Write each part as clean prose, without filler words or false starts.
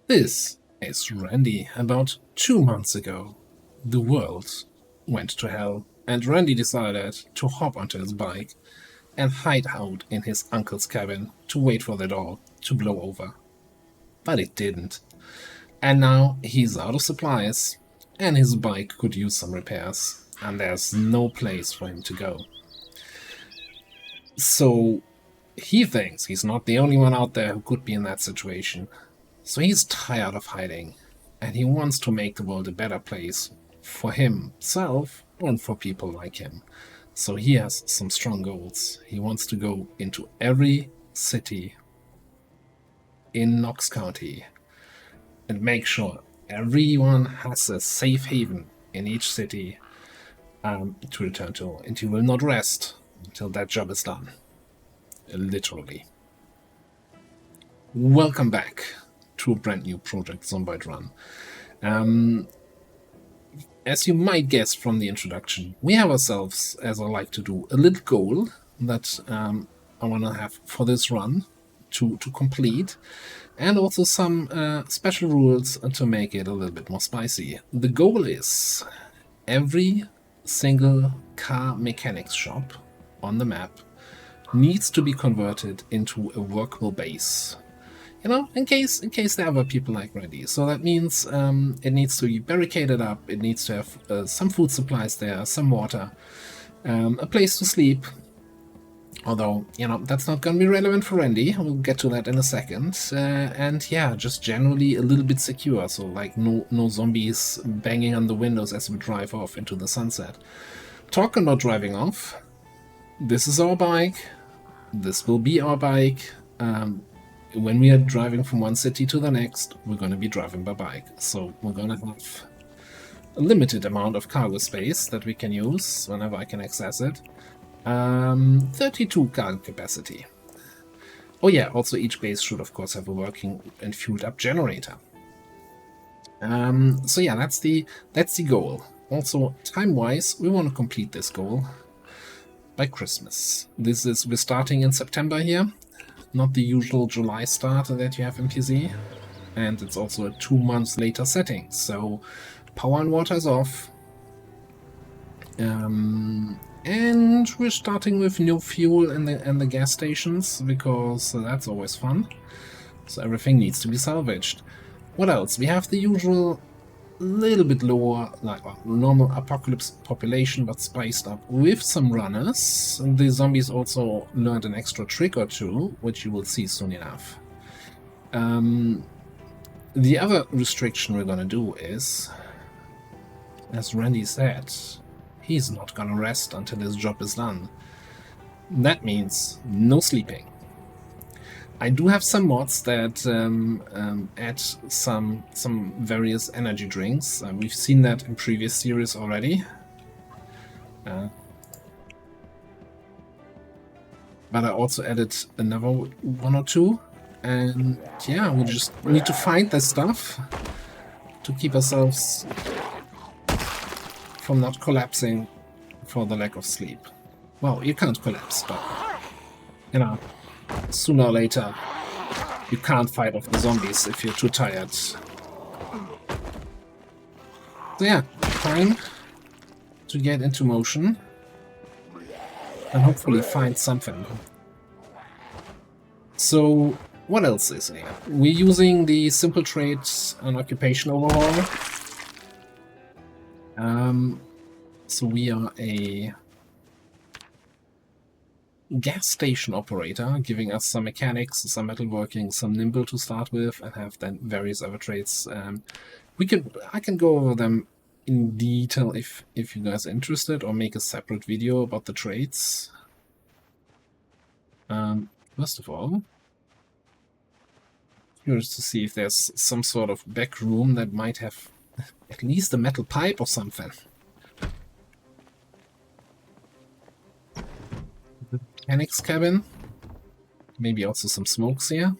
This is Randy. About 2 months ago, the world went to hell, and Randy decided to hop onto his bike and hide out in his uncle's cabin to wait for the door to blow over. But it didn't. And now he's out of supplies, and his bike could use some repairs, and there's no place for him to go. So he thinks he's not the only one out there who could be in that situation. So he's tired of hiding, and he wants to make the world a better place for himself and for people like him. So he has some strong goals. He wants to go into every city in Knox County and make sure everyone has a safe haven in each city to return to, and he will not rest until that job is done. Literally. Welcome back to a brand new project, Zomboid Run. As you might guess from the introduction, we have ourselves, as I like to do, a little goal that I want to have for this run to complete, and also some special rules to make it a little bit more spicy. The goal is every single car mechanics shop on the map needs to be converted into a workable base. You know, in case there are other people like Randy. So that means it needs to be barricaded up, it needs to have some food supplies there, some water, a place to sleep. Although, you know, that's not going to be relevant for Randy. We'll get to that in a second. And yeah, just generally a little bit secure. So like no zombies banging on the windows as we drive off into the sunset. Talking about driving off, this is our bike. This will be our bike. When we are driving from one city to the next, we're going to be driving by bike. So we're going to have a limited amount of cargo space that we can use whenever I can access it. 32 cargo capacity. Oh yeah, also each base should of course have a working and fueled up generator. So yeah, that's the goal. Also, time-wise, we want to complete this goal by Christmas. We're starting in September here. Not the usual July start that you have in PC, and it's also a 2 months later setting, so power and water is off, and we're starting with no fuel in the gas stations, because that's always fun, so everything needs to be salvaged. What else? We have the usual little bit lower, like normal apocalypse population, but spiced up with some runners. And the zombies also learned an extra trick or two, which you will see soon enough. The other restriction we're gonna do is, as Randy said, he's not gonna rest until his job is done. That means no sleeping. I do have some mods that add some various energy drinks. We've seen that in previous series already. But I also added another one or two. And yeah, we just need to find this stuff to keep ourselves from not collapsing for the lack of sleep. Well, you can't collapse, but you know, sooner or later, you can't fight off the zombies if you're too tired. So yeah, time to get into motion and hopefully find something. So what else is here? We're using the simple traits and occupation overhaul. So we are a gas station operator, giving us some mechanics, some metalworking, some nimble to start with, and have then various other traits. I can go over them in detail if you guys are interested, or make a separate video about the traits. First of all, curious to see if there's some sort of back room that might have at least a metal pipe or something. Mechanics cabin, maybe also some smokes here,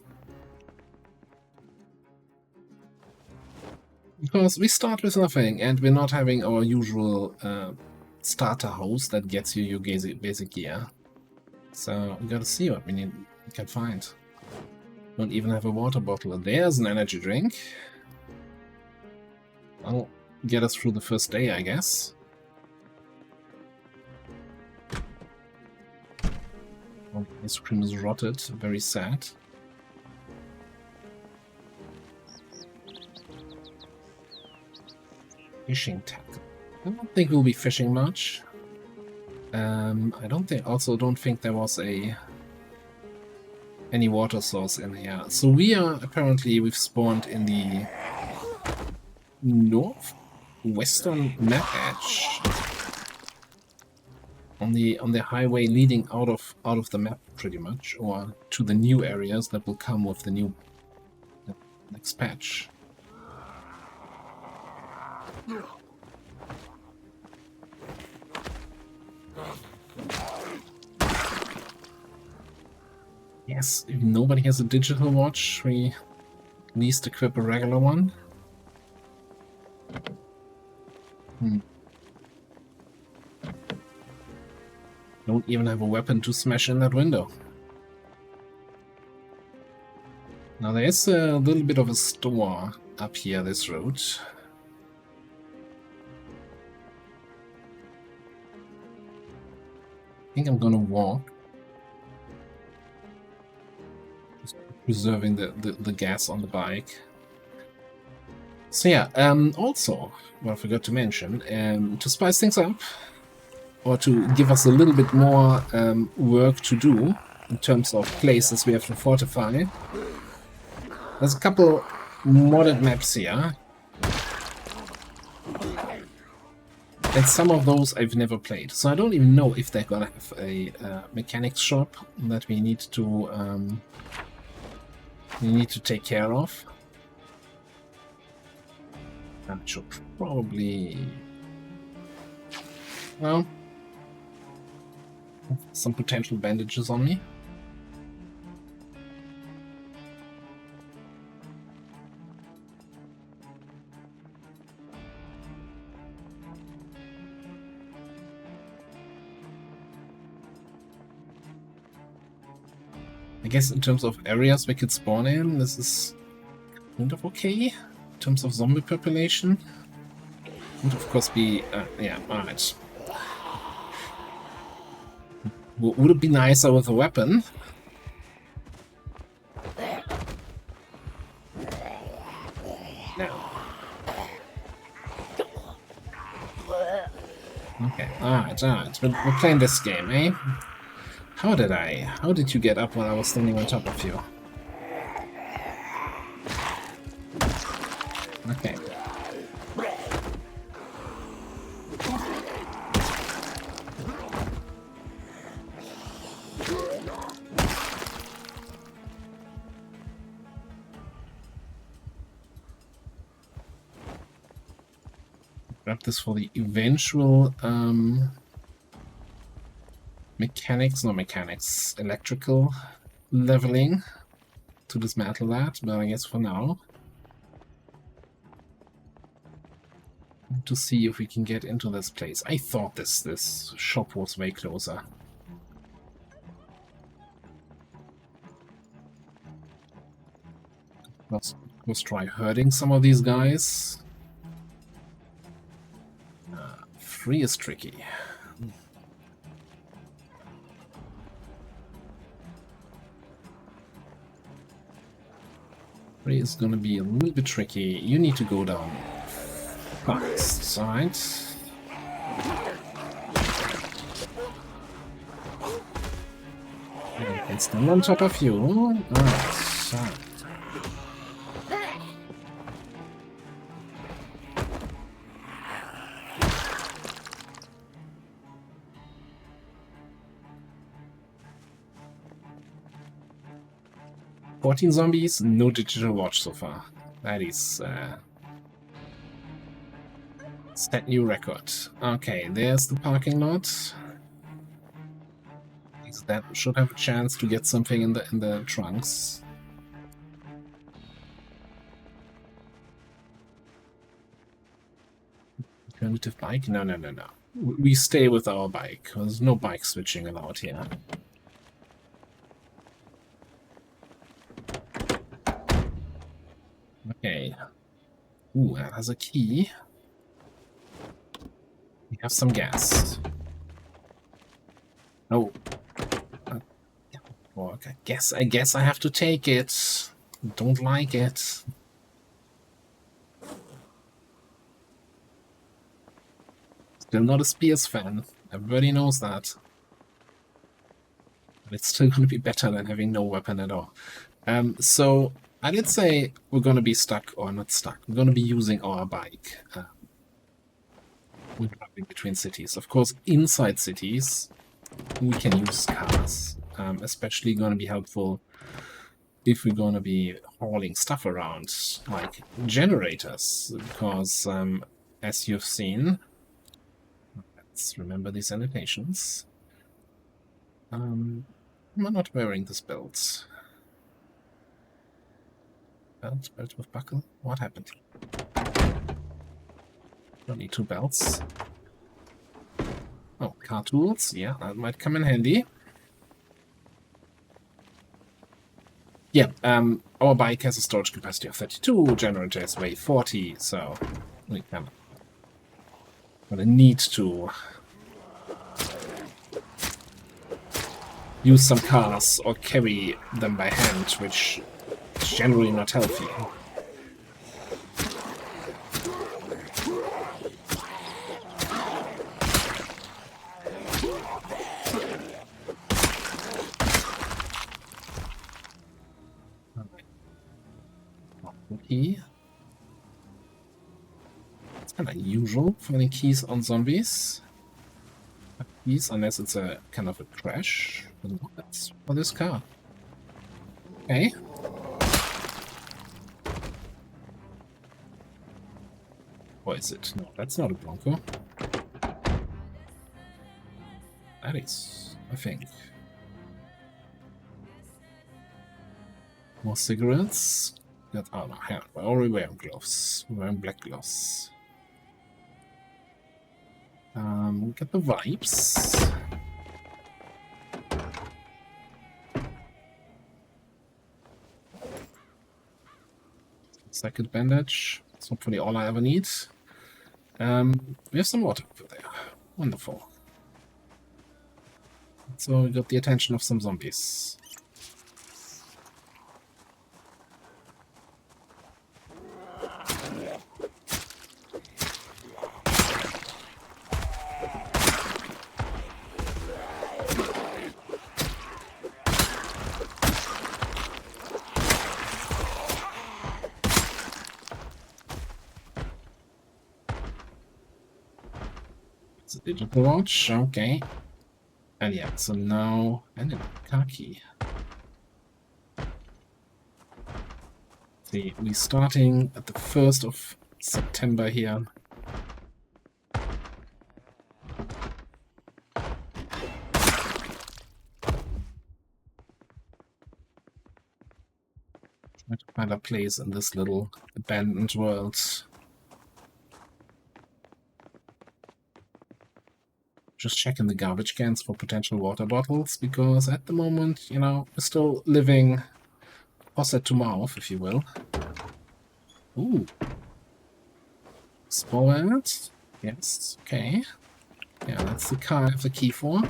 because we start with nothing and we're not having our usual starter house that gets you your basic gear, so we gotta see what we can find. Don't even have a water bottle. There's an energy drink. I'll get us through the first day, I guess. Oh, ice cream is rotted. Very sad. Fishing tackle. I don't think we'll be fishing much. I don't think there was any water source in here. So we've spawned in the northwestern map edge. On the highway leading out of the map pretty much, or to the new areas that will come with the next patch. Yes, if nobody has a digital watch, we at least equip a regular one. Don't even have a weapon to smash in that window. Now there is a little bit of a store up here this road. I think I'm gonna walk. Just preserving the gas on the bike. So yeah, also, what I forgot to mention, to spice things up, or to give us a little bit more work to do in terms of places we have to fortify, there's a couple modded maps here. And some of those I've never played, so I don't even know if they're gonna have a mechanics shop that we need to take care of. I should probably, well, some potential bandages on me. I guess in terms of areas we could spawn in, this is kind of okay. In terms of zombie population, would of course be, yeah, alright. Would it be nicer with a weapon? No. Okay, alright. We're playing this game, eh? How did you get up when I was standing on top of you? Okay. Grab this for the eventual electrical leveling to dismantle that, but I guess for now, to see if we can get into this place. I thought this shop was way closer. Let's try hurting some of these guys. 3 is tricky. 3 is gonna be a little bit tricky. You need to go down fast, alright? I can stand on top of you. Alright, so. "14 zombies, no digital watch so far." That is set new record. Okay, there's the parking lot. That should have a chance to get something in the trunks. Alternative bike? No. We stay with our bike. There's no bike switching allowed here. Okay. Ooh, that has a key. We have some gas. Oh. Well, I guess I have to take it. Don't like it. Still not a Spears fan. Everybody knows that. But it's still going to be better than having no weapon at all. So I did say we're going to be stuck, or not stuck. We're going to be using our bike. We're driving between cities. Of course, inside cities, we can use cars. Especially going to be helpful if we're going to be hauling stuff around, like generators, because as you've seen, let's remember these annotations. I'm not wearing this belt. Belt with buckle? What happened? Don't need two belts. Oh, car tools. Yeah, that might come in handy. Yeah, our bike has a storage capacity of 32, generators weigh 40, so we can. Gonna need to use some cars or carry them by hand, which is generally not healthy. Key. It's kind of unusual finding keys on zombies. Keys, unless it's a kind of a crash. That's for this car. Okay. What is it? No, that's not a Bronco. That is, I think. More cigarettes. Got, oh no, hang on. We're already wearing gloves. We're wearing black gloves. Get the vibes. Second bandage. That's hopefully all I ever need. We have some water over there. Wonderful. So we got the attention of some zombies. It's a digital watch, okay. And yeah, so now, and a car key. See, we're starting at the 1st of September here. Try to find a place in this little abandoned world. Just checking the garbage cans for potential water bottles, because at the moment, you know, we're still living faucet to mouth, if you will. Ooh. Spoiled. Yes, okay. Yeah, that's the car I have the key for.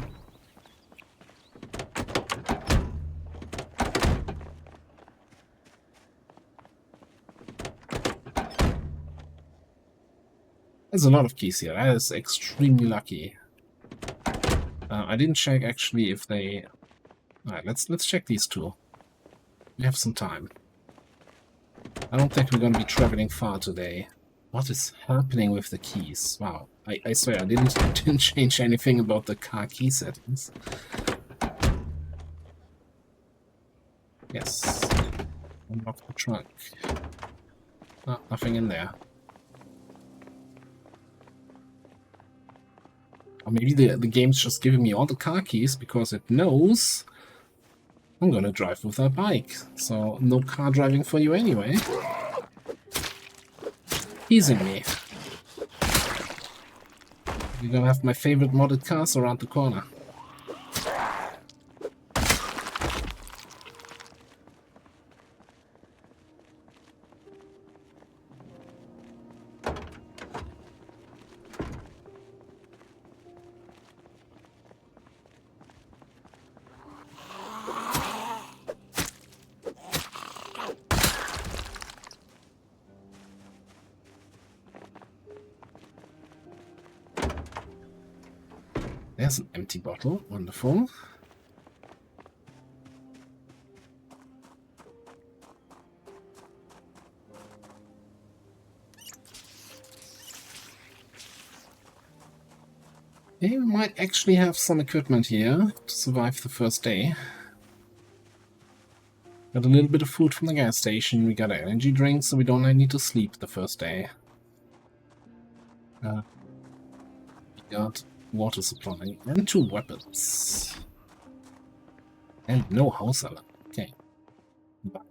There's a lot of keys here. That is extremely lucky. I didn't check actually if they. Alright, let's check these two. We have some time. I don't think we're going to be traveling far today. What is happening with the keys? Wow, I swear I didn't change anything about the car key settings. Yes. Unlock the trunk. Oh, nothing in there. Or maybe the game's just giving me all the car keys because it knows I'm gonna drive with a bike. So no car driving for you anyway. Teasing me. You're gonna have my favorite modded cars around the corner. There's an empty bottle. Wonderful. Okay, we might actually have some equipment here to survive the first day. Got a little bit of food from the gas station. We got an energy drink, so we don't need to sleep the first day. We got water supply and 2 weapons. And no house alarm. Okay. But,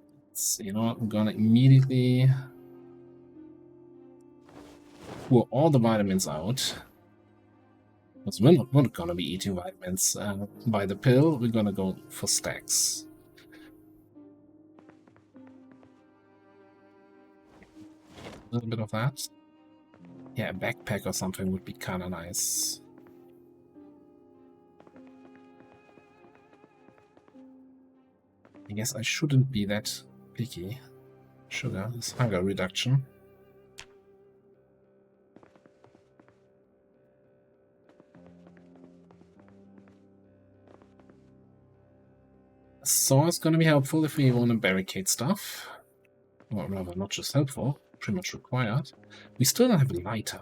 you know what? I'm gonna immediately pour all the vitamins out. Because we're not gonna be eating vitamins by the pill. We're gonna go for stacks. A little bit of that. Yeah, a backpack or something would be kind of nice. I guess I shouldn't be that picky. Sugar is hunger reduction. So it's going to be helpful if we want to barricade stuff. Or rather, not just helpful, pretty much required. We still don't have a lighter.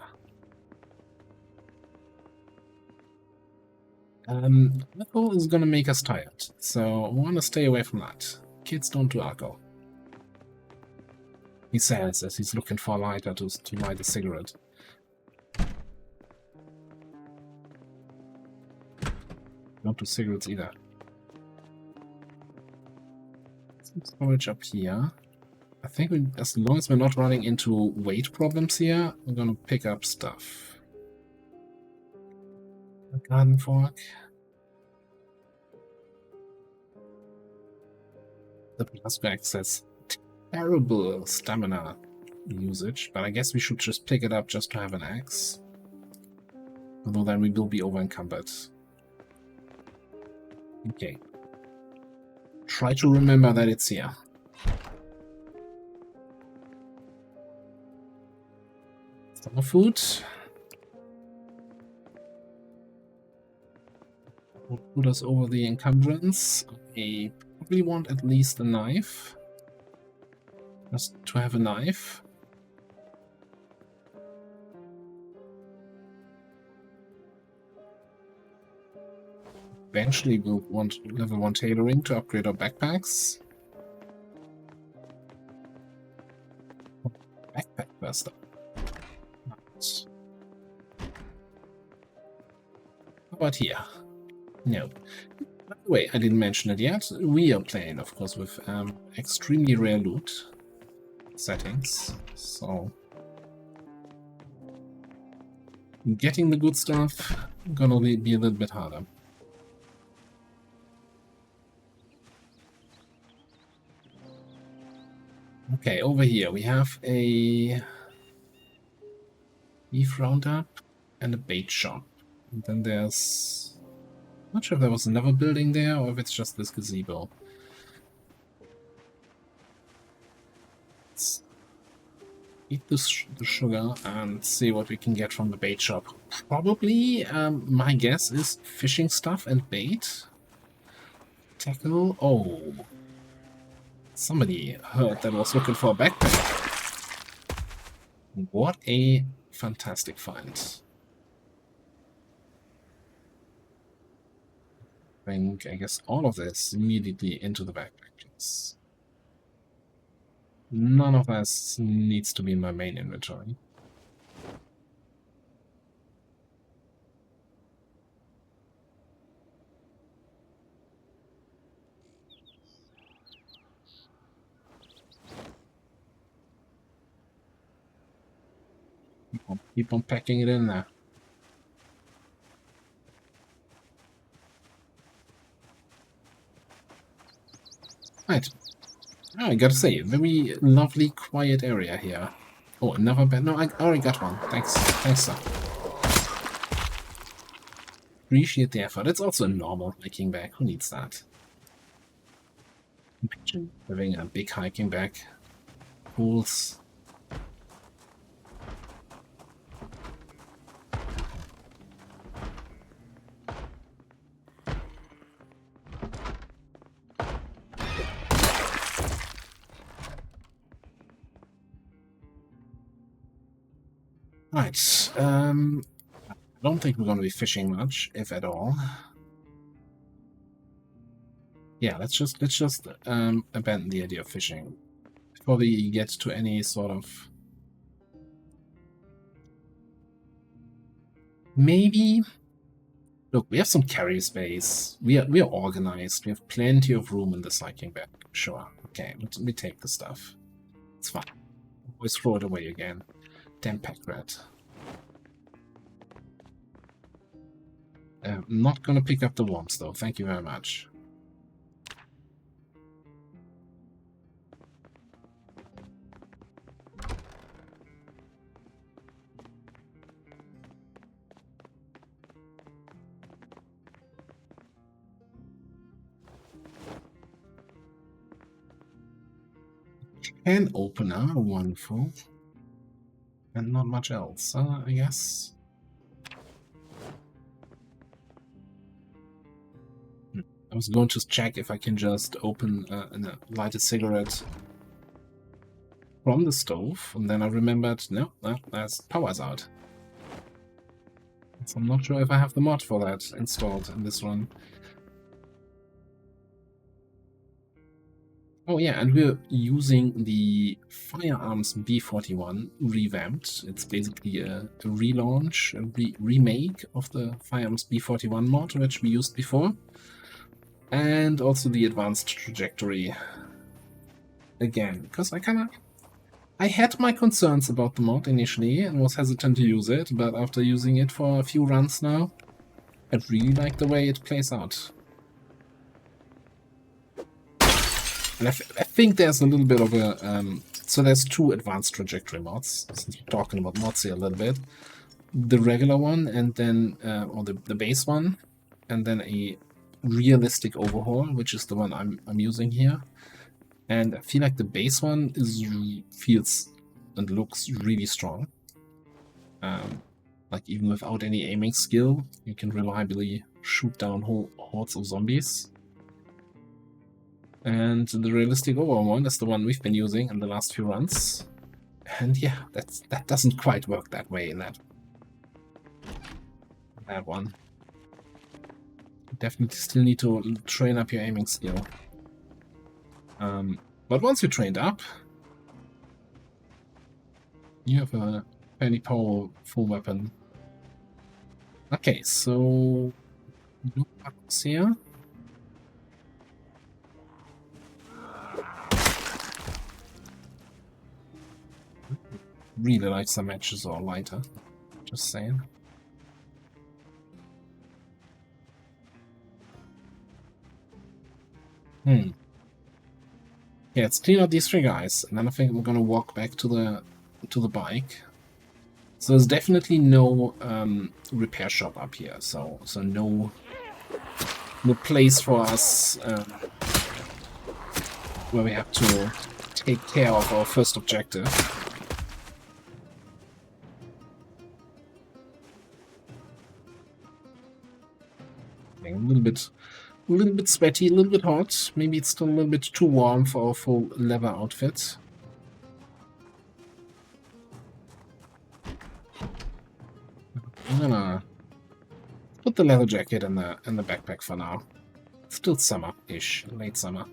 Alcohol is going to make us tired, so we want to stay away from that. Kids don't do alcohol. He says as he's looking for a lighter to light a cigarette. Don't do cigarettes either. Some storage up here. I think as long as we're not running into weight problems here, we're gonna pick up stuff. A garden fork. The Plasma access. Terrible stamina usage, but I guess we should just pick it up just to have an axe. Although then we will be over encumbered. Okay. Try to remember that it's here. Some food. Will put us over the encumbrance. I probably want at least a knife. Just to have a knife. Eventually we'll want level 1 tailoring to upgrade our backpacks. Backpack first up. Right. How about here? No. By the way, I didn't mention it yet. We are playing, of course, with extremely rare loot settings. So getting the good stuff gonna be a little bit harder. Okay, over here we have a beef roundup and a bait shop. And then there's... not sure if there was another building there or if it's just this gazebo. Let's eat the sugar and see what we can get from the bait shop. Probably, my guess is fishing stuff and bait. Tackle. Oh. Somebody heard that was looking for a backpack. What a fantastic find. I guess all of this immediately into the backpack, please. None of this needs to be in my main inventory. Keep on packing it in there. Right. Oh, I gotta say, very lovely, quiet area here. Oh, another bed. No, I already got one. Thanks. Thanks, sir. Appreciate the effort. It's also a normal hiking bag. Who needs that? Imagine having a big hiking bag. Pools. Right. I don't think we're going to be fishing much, if at all. Yeah, let's just abandon the idea of fishing before we get to any sort of. Maybe. Look, we have some carry space. We are organized. We have plenty of room in the cycling bed. Sure. Okay, we take the stuff. It's fine. Always throw it away again. Damn pack rat. Not gonna pick up the worms though. Thank you very much. Can opener, wonderful. And not much else, I guess. I was going to check if I can just open light a cigarette from the stove, and then I remembered, no, that's power's out. So I'm not sure if I have the mod for that installed in this one. Oh yeah, and we're using the Firearms B41 revamped. It's basically a relaunch, a remake of the Firearms B41 mod, which we used before. And also the advanced trajectory. Again, because I had my concerns about the mod initially and was hesitant to use it, but after using it for a few runs now, I really like the way it plays out. And I think there's a little bit of a... so there's two advanced trajectory mods, since we're talking about mods here a little bit. The regular one, and then... or the base one, and then a realistic overhaul, which is the one I'm using here. And I feel like the base one feels and looks really strong. Like even without any aiming skill, you can reliably shoot down whole hordes of zombies. And the realistic overall one is the one we've been using in the last few runs. And yeah, that doesn't quite work that way in that one. You definitely still need to train up your aiming skill. But once you're trained up, you have a fairly powerful weapon. Okay, so blue buttons here. Really like some matches or lighter. Just saying. Yeah, let's clean out these three guys, and then I think we're gonna walk back to the bike. So there's definitely no repair shop up here, so no place for us where we have to take care of our first objective. A little bit sweaty, a little bit hot. Maybe it's still a little bit too warm for our full leather outfit. I'm gonna put the leather jacket in the backpack for now. It's still summer-ish, late summer.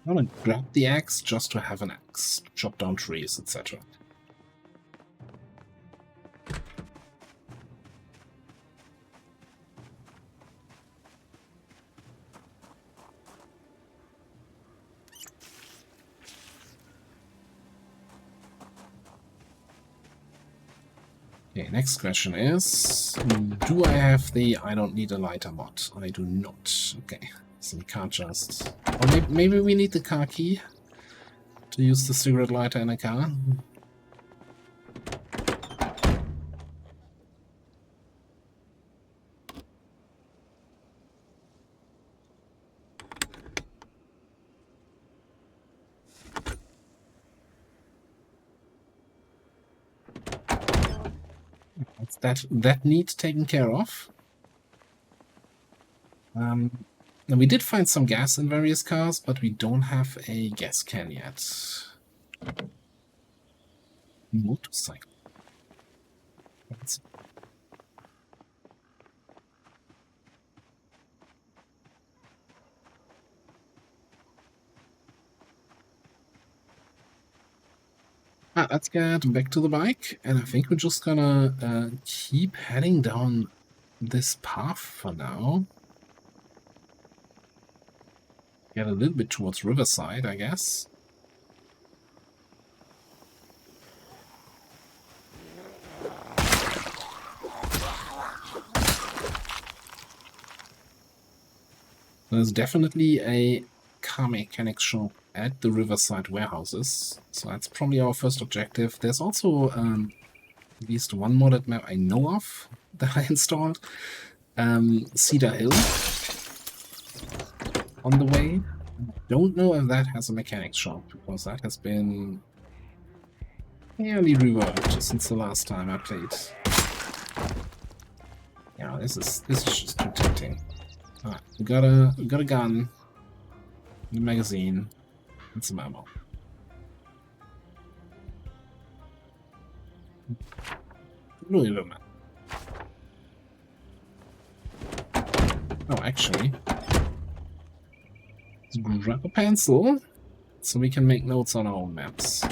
I'm gonna grab the axe just to have an axe, chop down trees, etc. Okay, next question is, do I have the I don't need a lighter mod? I do not. Okay, so we can't just... Or maybe we need the car key to use the cigarette lighter in a car. That need taken care of. Now, we did find some gas in various cars, but we don't have a gas can yet. Motorcycle. Let's get back to the bike, and I think we're just gonna keep heading down this path for now. Get a little bit towards Riverside, I guess. There's definitely a car mechanic shop at the Riverside warehouses, so that's probably our first objective. There's also at least one modded map I know of that I installed. Cedar Hill on the way. Don't know if that has a mechanic shop, because that has been fairly reworked since the last time I played. Yeah, this is just too tempting. Alright, we got a gun, a magazine, and some ammo. Louisville map. Oh, actually, let's grab a pencil so we can make notes on our own maps.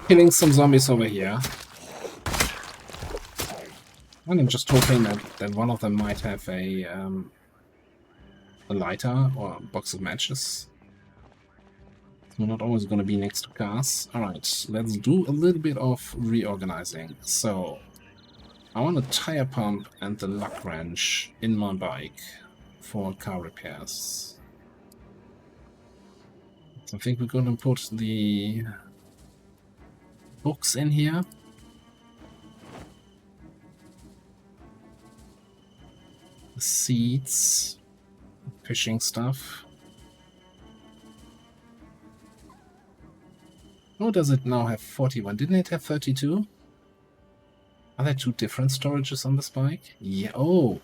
Killing some zombies over here. And I'm just hoping that one of them might have a lighter or a box of matches. We're not always going to be next to cars. Alright, let's do a little bit of reorganizing. So, I want a tire pump and the luck wrench in my bike for car repairs. So I think we're going to put the books in here. The seats, fishing stuff. Oh, does it now have 41? Didn't it have 32? Are there two different storages on this bike? Yeah, oh!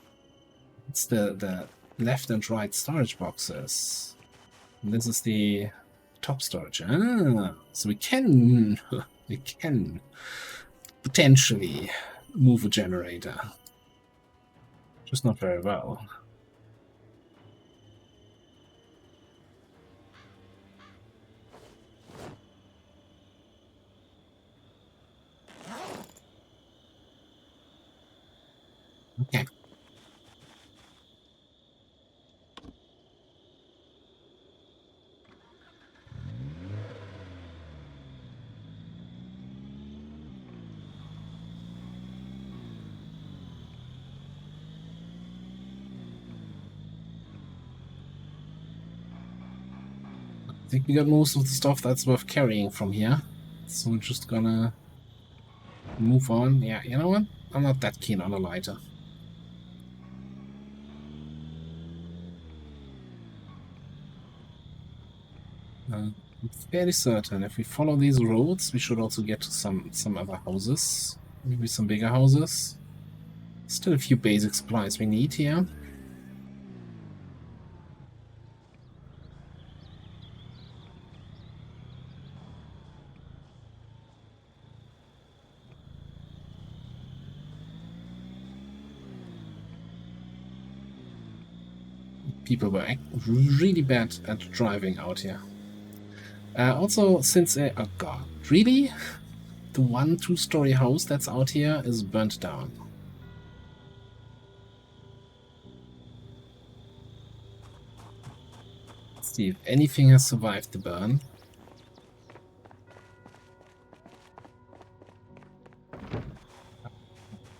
It's the left and right storage boxes. And this is the top storage. Ah, so we can potentially move a generator. Just not very well. Okay. I think we got most of the stuff that's worth carrying from here. So we're just gonna move on. Yeah, you know what? I'm not that keen on a lighter. I'm fairly certain if we follow these roads, we should also get to some other houses. Maybe some bigger houses. Still a few basic supplies we need here. People were really bad at driving out here. Also, since oh god, really? The 1-2-story house that's out here is burnt down. Let's see if anything has survived the burn.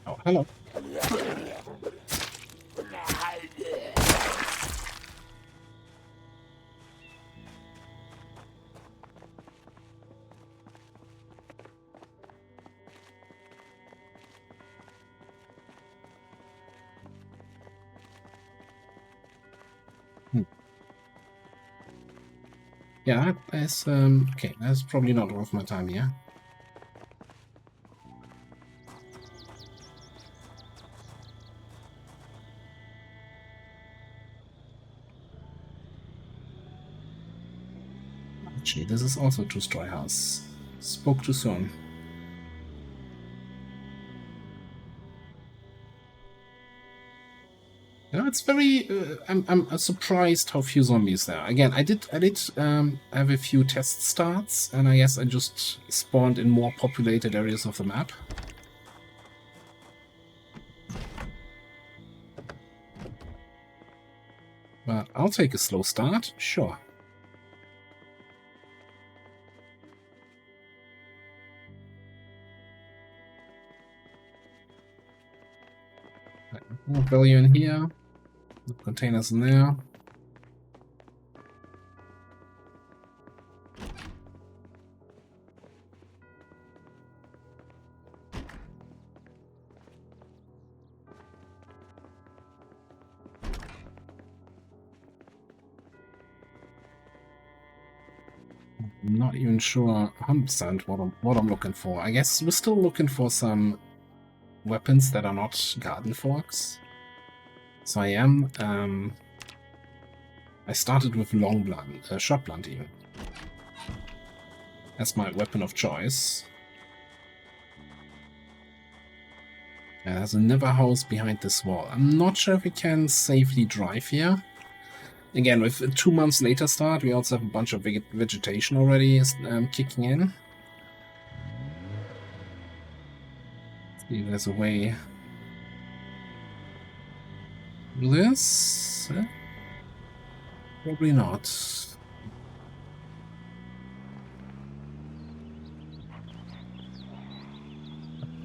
Oh, hello. Yeah, that's okay. That's probably not worth my time here. Actually, this is also a two-story house. Spoke too soon. No, it's very. I'm surprised how few zombies there. Again, I did have a few test starts, and I guess I just spawned in more populated areas of the map. But I'll take a slow start, sure. More value in here. The containers in there. I'm not even sure 100% what I'm looking for. I guess we're still looking for some weapons that are not garden forks. So I am. I started with long blunt, short blunt even. That's my weapon of choice. And there's another house behind this wall. I'm not sure if we can safely drive here. Again, with a 2 months later start, we also have a bunch of vegetation already kicking in. See if there's a way. This? Probably not.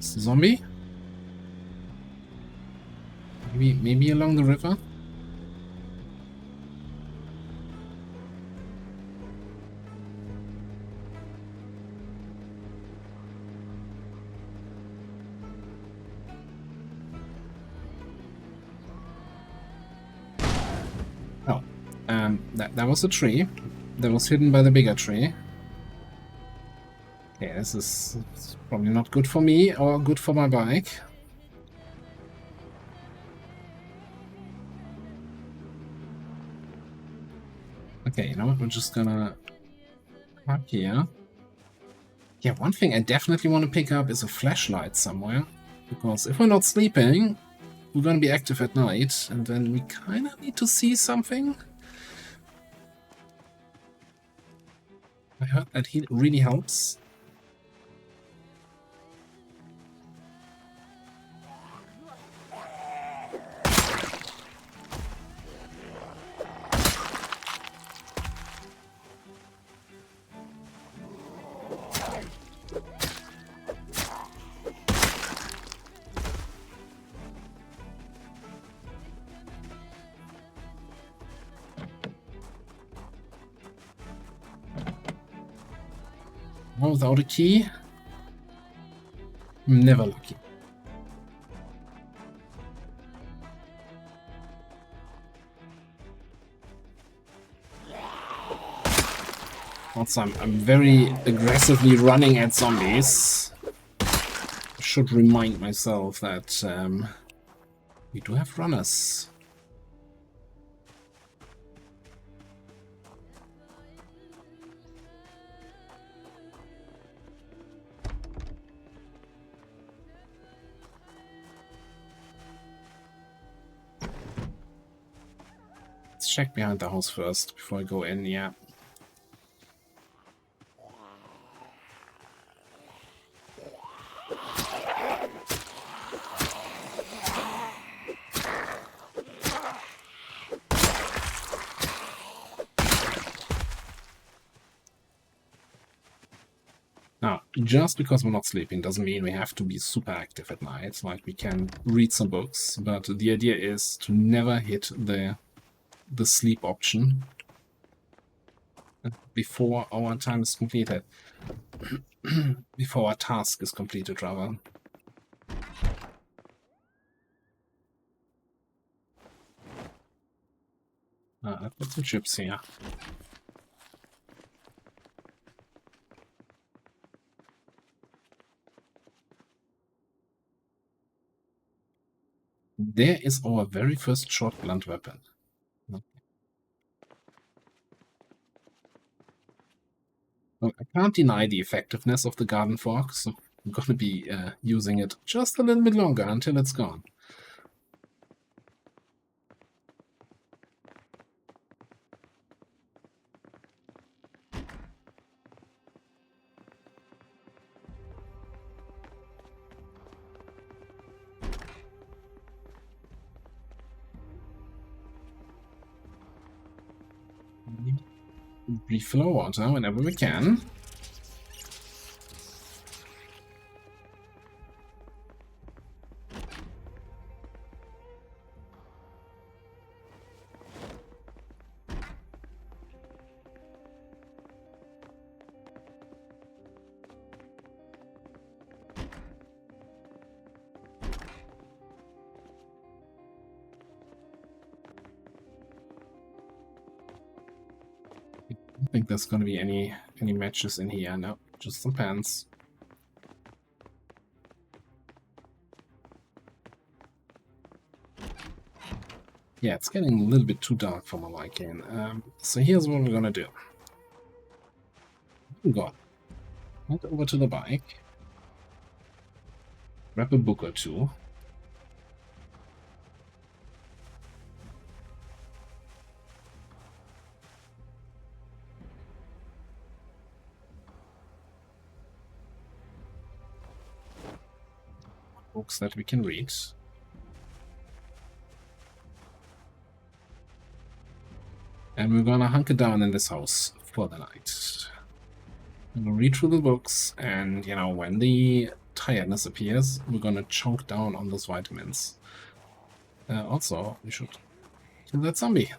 Zombie? Maybe along the river? Oh, that was a tree that was hidden by the bigger tree. Okay, this is probably not good for me or good for my bike. Okay, you know what? We're just gonna park here. Yeah, one thing I definitely want to pick up is a flashlight somewhere. Because if we're not sleeping, we're gonna be active at night, and then we kind of need to see something. I heard that he really helps. Oh, without a key? I'm never lucky. Also, I'm very aggressively running at zombies. I should remind myself that we do have runners. Let's check behind the house first before I go in, yeah. Now, just because we're not sleeping doesn't mean we have to be super active at night. Like, we can read some books, but the idea is to never hit the sleep option before our time is completed. Before our task is completed, rather. I've got some chips here. there is our very first short blunt weapon. Well, I can't deny the effectiveness of the garden fork, so I'm going to be using it just a little bit longer until it's gone. Refill our water whenever we can. I don't think there's going to be any matches in here. No, just some pants. Yeah, it's getting a little bit too dark for my liking. So here's what we're gonna do. Go head over to the bike, grab a book or two. Books that we can read. And we're gonna hunker down in this house for the night. I'm gonna read through the books, and you know, when the tiredness appears, we're gonna chunk down on those vitamins. Also, we should kill that zombie.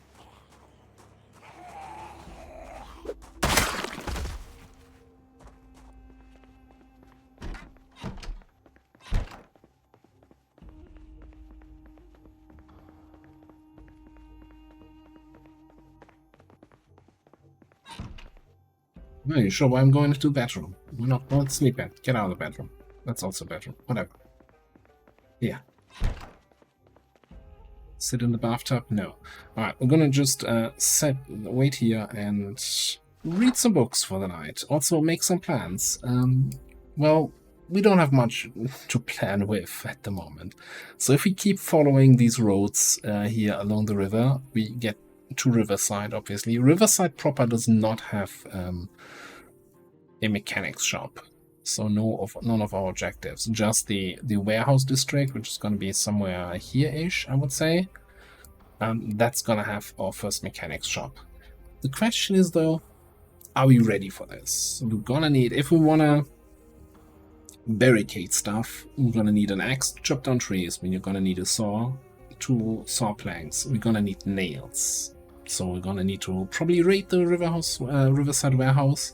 No, you sure why I'm going to the bedroom? We're not sleeping. Get out of the bedroom. That's also a bedroom. Whatever. Yeah. Sit in the bathtub? No. Alright, we're gonna just wait here and read some books for the night. Also make some plans. Well, we don't have much to plan with at the moment. So if we keep following these roads here along the river, we get to Riverside, obviously. Riverside proper does not have a mechanics shop. So none of our objectives. Just the warehouse district, which is going to be somewhere here-ish, I would say. That's going to have our first mechanics shop. The question is, though, are we ready for this? We're going to need, if we want to barricade stuff, we're going to need an axe to chop down trees. We're going to need a saw, 2 saw planks. We're going to need nails. So we're going to need to probably raid the Riverside warehouse.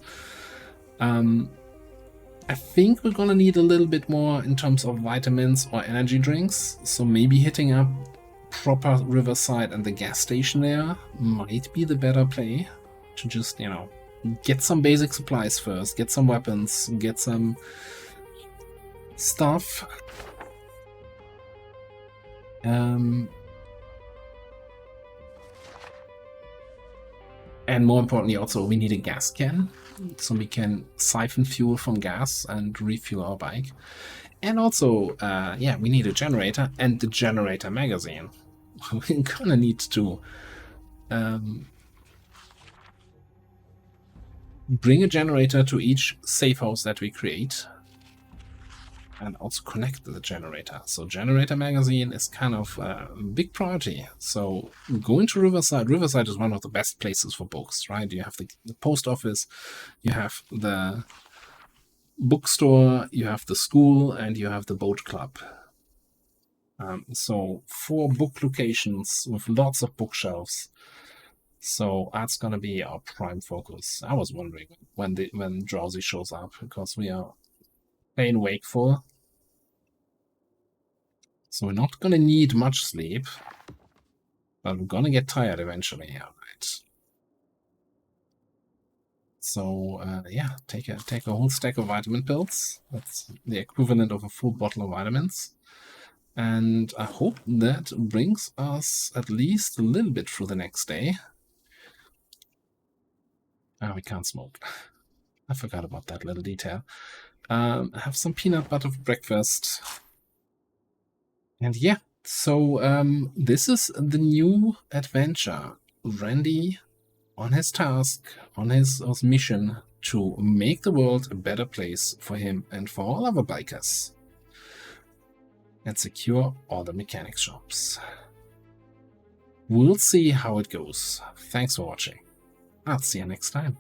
I think we're gonna need a little bit more in terms of vitamins or energy drinks, so maybe hitting up proper Riverside and the gas station there might be the better play to just, you know, get some basic supplies first, get some weapons, get some stuff. And more importantly, also, we need a gas can, so we can siphon fuel from gas and refuel our bike. And also, yeah, we need a generator and the generator magazine. We're gonna need to bring a generator to each safe house that we create, and also connect the generator. So generator magazine is kind of a big priority. So going to Riverside. Riverside is one of the best places for books, right? You have the post office, you have the bookstore, you have the school, and you have the boat club. So 4 book locations with lots of bookshelves. So that's gonna be our prime focus. I was wondering when Drowsy shows up, because we are playing Wakeful. So we're not gonna need much sleep, but we're gonna get tired eventually, alright. So yeah, take a whole stack of vitamin pills. That's the equivalent of a full bottle of vitamins. And I hope that brings us at least a little bit through the next day. We can't smoke. I forgot about that little detail. Have some peanut butter for breakfast. And yeah, so this is the new adventure. Randy on his task, on his mission to make the world a better place for him and for all other bikers. And secure all the mechanic shops. We'll see how it goes. Thanks for watching. I'll see you next time.